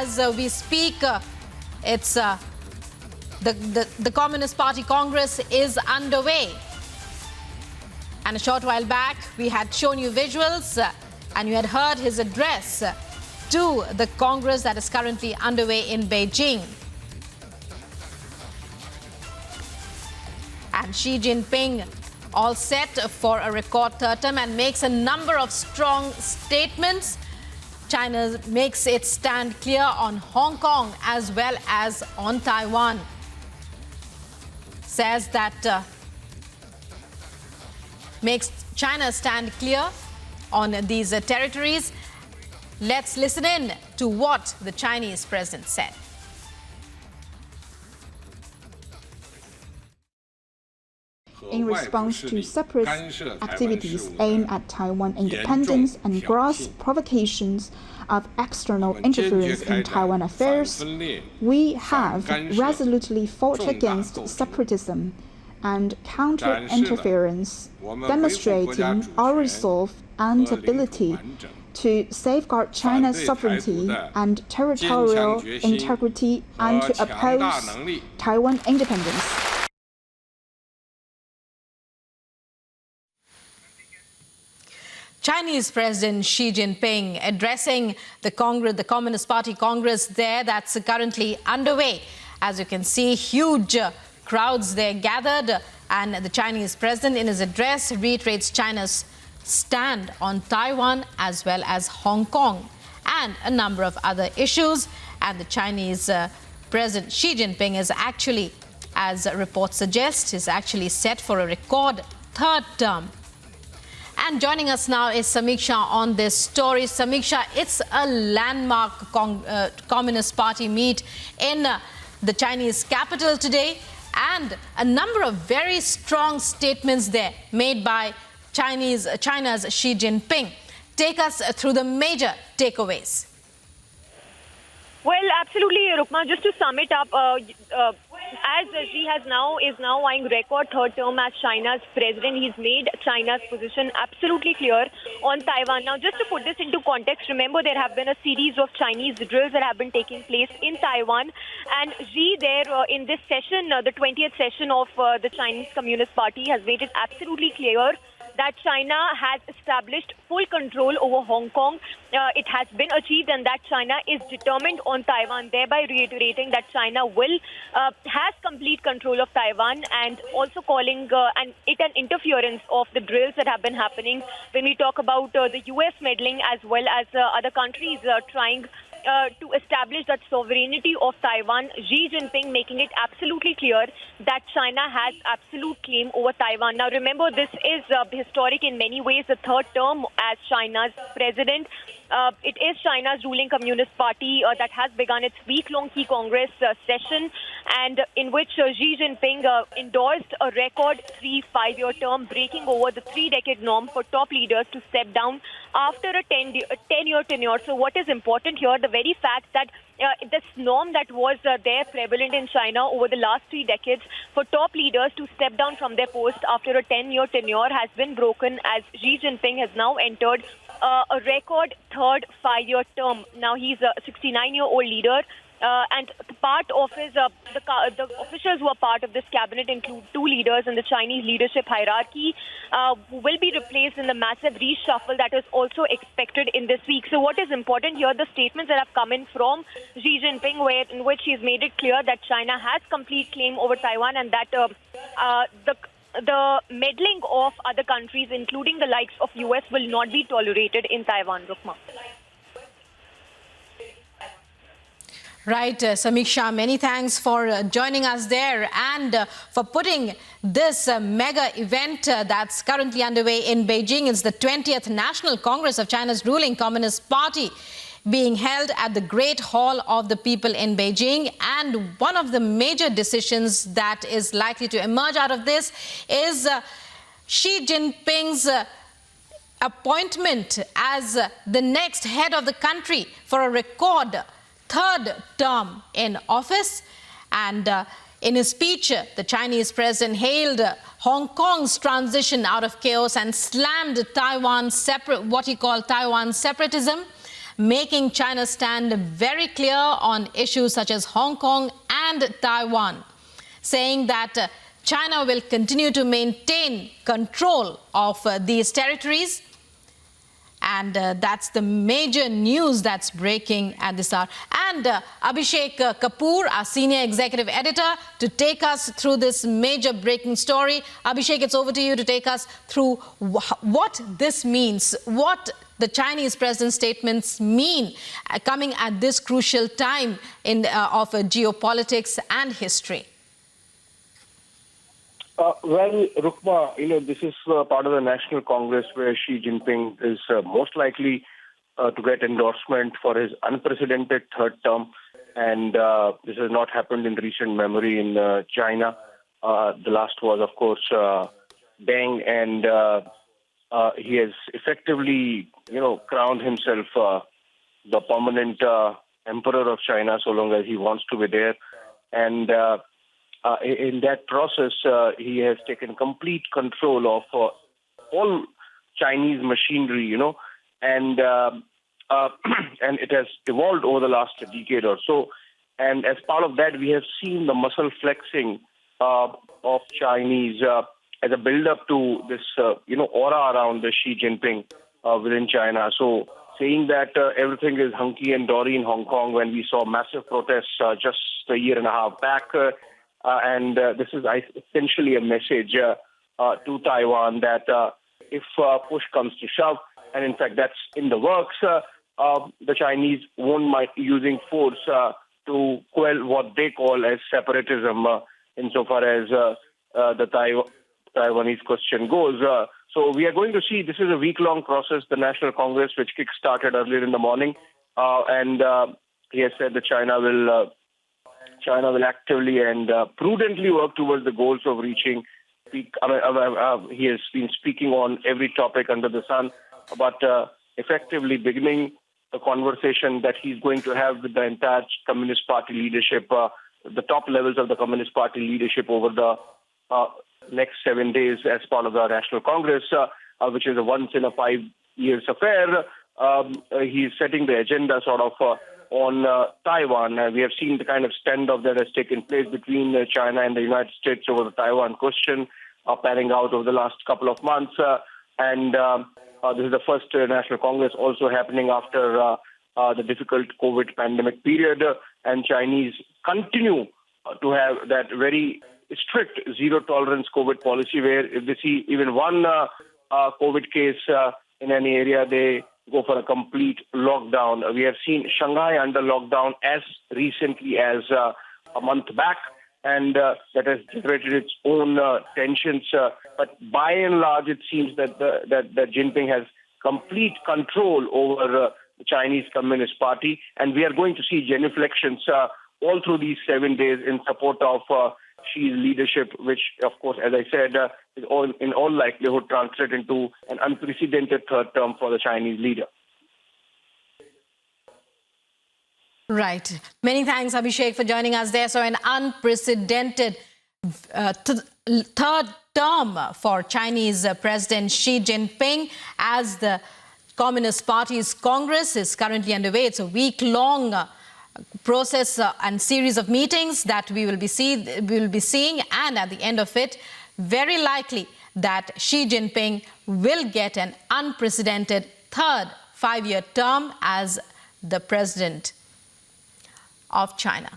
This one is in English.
as we speak, it's the Communist Party Congress is underway. And a short while back, we had shown you visuals and you had heard his address to the Congress that is currently underway in Beijing. And Xi Jinping all set for a record third term and makes a number of strong statements. China makes its stand clear on Hong Kong as well as on Taiwan. Says that makes China stand clear on these territories. Let's listen in to what the Chinese president said. In response to separatist activities aimed at Taiwan independence and gross provocations of external interference in Taiwan affairs, we have resolutely fought against separatism and counter-interference, demonstrating our resolve and ability to safeguard China's sovereignty and territorial integrity and to oppose Taiwan independence. Chinese President Xi Jinping addressing the Communist Party Congress there that's currently underway. As you can see, huge crowds there gathered, and the Chinese president in his address reiterates China's stand on Taiwan as well as Hong Kong and a number of other issues. And the Chinese President Xi Jinping is actually, as reports suggest, is actually set for a record third term. And joining us now is Samiksha on this story. Samiksha, it's a landmark Communist Party meet in the Chinese capital today, and a number of very strong statements there made by China's Xi Jinping. Take us through the major takeaways. Well, absolutely, Rukma. Just to sum it up, as Xi is now eyeing record third term as China's president, he's made China's position absolutely clear on Taiwan. Now, just to put this into context, remember there have been a series of Chinese drills that have been taking place in Taiwan, and Xi there in this session, the 20th session of the Chinese Communist Party, has made it absolutely clear that China has established full control over Hong Kong. It has been achieved, and that China is determined on Taiwan, thereby reiterating that China has complete control of Taiwan, and also calling an interference of the drills that have been happening. When we talk about the US meddling as well as other countries trying to establish that sovereignty of Taiwan, Xi Jinping making it absolutely clear that China has absolute claim over Taiwan. Now, remember, this is historic in many ways, the third term as China's president. It is China's ruling Communist Party that has begun its week-long key Congress session, and in which Xi Jinping endorsed a record 5-year term, breaking over the 3-decade norm for top leaders to step down after a 10-year tenure. So what is important here, the very fact that this norm that was there prevalent in China over the last 3 decades for top leaders to step down from their post after a 10-year tenure has been broken, as Xi Jinping has now entered a record third 5-year term. Now he's a 69-year-old leader, and part of his the officials who are part of this cabinet include 2 leaders in the Chinese leadership hierarchy who will be replaced in the massive reshuffle that is also expected in this week. So what is important here, the statements that have come in from Xi Jinping, in which he's made it clear that China has complete claim over Taiwan, and that the meddling of other countries, including the likes of US, will not be tolerated in Taiwan, Rukma. Right, Samiksha, many thanks for joining us there and for putting this mega event that's currently underway in Beijing. It's the 20th National Congress of China's ruling Communist Party being held at the Great Hall of the People in Beijing. And one of the major decisions that is likely to emerge out of this is Xi Jinping's appointment as the next head of the country for a record third term in office. And in his speech, the Chinese president hailed Hong Kong's transition out of chaos and slammed Taiwan what he called Taiwan separatism. making China stand very clear on issues such as Hong Kong and Taiwan, saying that China will continue to maintain control of these territories. And that's the major news that's breaking at this hour. And Abhishek Kapoor, our senior executive editor, to take us through this major breaking story. Abhishek, it's over to you to take us through what this means, what the Chinese president's statements mean coming at this crucial time of geopolitics and history. Well, Rukma, this is part of the National Congress where Xi Jinping is most likely to get endorsement for his unprecedented third term. And this has not happened in recent memory in China. The last was, of course, Deng, and he has effectively, crowned himself the permanent emperor of China so long as he wants to be there. And in that process, he has taken complete control of all Chinese machinery, and and it has evolved over the last decade or so. And as part of that, we have seen the muscle flexing of Chinese as a build-up to this, aura around the Xi Jinping within China. So saying that everything is hunky and dory in Hong Kong when we saw massive protests just a year and a half back. And this is essentially a message to Taiwan that if push comes to shove, and in fact that's in the works, the Chinese won't mind using force to quell what they call as separatism insofar as the Taiwanese question goes. So we are going to see, this is a week-long process, the National Congress, which kick-started earlier in the morning, and he has said that China will actively and prudently work towards the goals of reaching peak. He has been speaking on every topic under the sun, but effectively beginning the conversation that he's going to have with the entire Communist Party leadership, the top levels of the Communist Party leadership over the next 7 days as part of the National Congress, which is a once-in-a-5 years affair. He's setting the agenda sort of on Taiwan. We have seen the kind of standoff that has taken place between China and the United States over the Taiwan question panning out over the last couple of months. And this is the first National Congress also happening after the difficult COVID pandemic period. And Chinese continue to have that very strict zero-tolerance COVID policy where if they see even one COVID case in any area, they go for a complete lockdown. We have seen Shanghai under lockdown as recently as a month back, and that has generated its own tensions. But by and large, it seems that that Jinping has complete control over the Chinese Communist Party, and we are going to see genuflections all through these 7 days in support of Xi's leadership, which, of course, as I said, is in all likelihood translate into an unprecedented third term for the Chinese leader. Right. Many thanks, Abhishek, for joining us there. So an unprecedented third term for Chinese President Xi Jinping as the Communist Party's Congress is currently underway. It's a week-long process and series of meetings that we will be seeing, and at the end of it, very likely that Xi Jinping will get an unprecedented third 5-year term as the president of China.